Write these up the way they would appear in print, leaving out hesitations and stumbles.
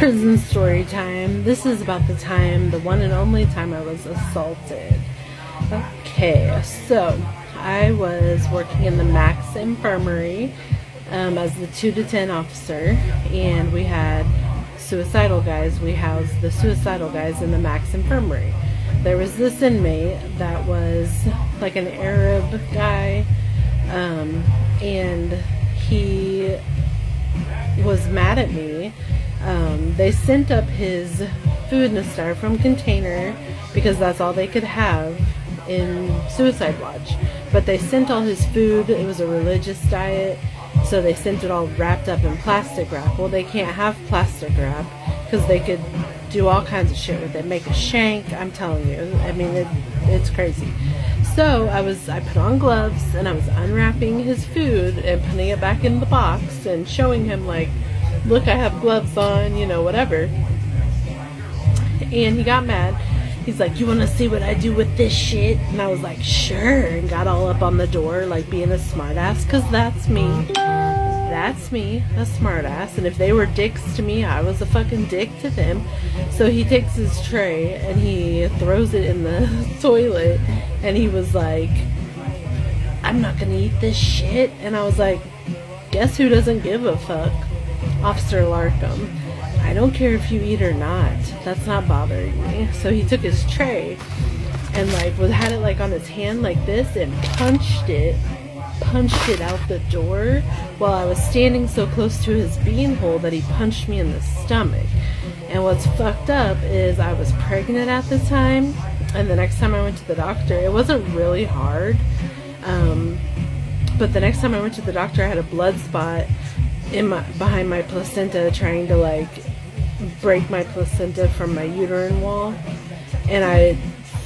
Prison story time. This is about the time, the one and only time I was assaulted. Okay, so I was working in the Max Infirmary as the 2 to 10 officer, and we had suicidal guys. We housed the suicidal guys in the Max Infirmary. There was this inmate that was like an Arab guy, and he was mad at me. They sent up his food in a styrofoam container because that's all they could have in Suicide Watch. But they sent all his food. It was a religious diet, so they sent it all wrapped up in plastic wrap. Well, they can't have plastic wrap because they could do all kinds of shit with it. Make a shank, I'm telling you. I mean, it's crazy. So I put on gloves and I was unwrapping his food and putting it back in the box and showing him, like, look, I have gloves on, you know, whatever. And he got mad. He's like, you want to see what I do with this shit? And I was like, sure. And got all up on the door, like being a smartass, because that's me. That's me, a smartass. And if they were dicks to me, I was a fucking dick to them. So he takes his tray and he throws it in the toilet. And he was like, I'm not going to eat this shit. And I was like, guess who doesn't give a fuck? Officer Larkham. I don't care if you eat or not. That's not bothering me. So he took his tray and like had it like on his hand like this and punched it out the door while I was standing so close to his beanhole that he punched me in the stomach. And what's fucked up is I was pregnant at the time, and the next time I went to the doctor, it wasn't really hard, but the next time I went to the doctor, I had a blood spot behind my placenta, trying to like break my placenta from my uterine wall, and I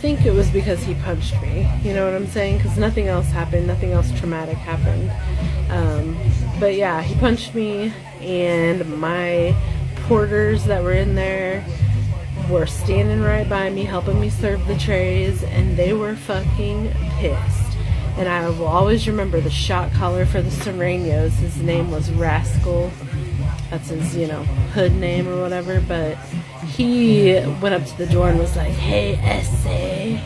think it was because he punched me, you know what I'm saying, because nothing else happened, nothing else traumatic happened, but yeah, he punched me, and my porters that were in there were standing right by me helping me serve the trays, and they were fucking pissed. And I will always remember the shot caller for the Serenos. His name was Rascal. That's his, you know, hood name or whatever. But he went up to the door and was like, hey, S.A.,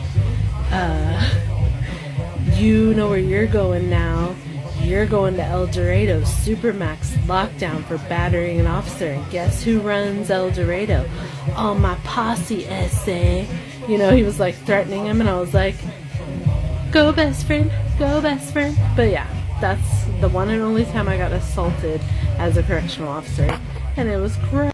you know where you're going now. You're going to El Dorado Supermax lockdown for battering an officer. And guess who runs El Dorado? All my posse, S.A. You know, he was like threatening him, and I was like, go best friend, go best friend. But yeah, that's the one and only time I got assaulted as a correctional officer, and it was great.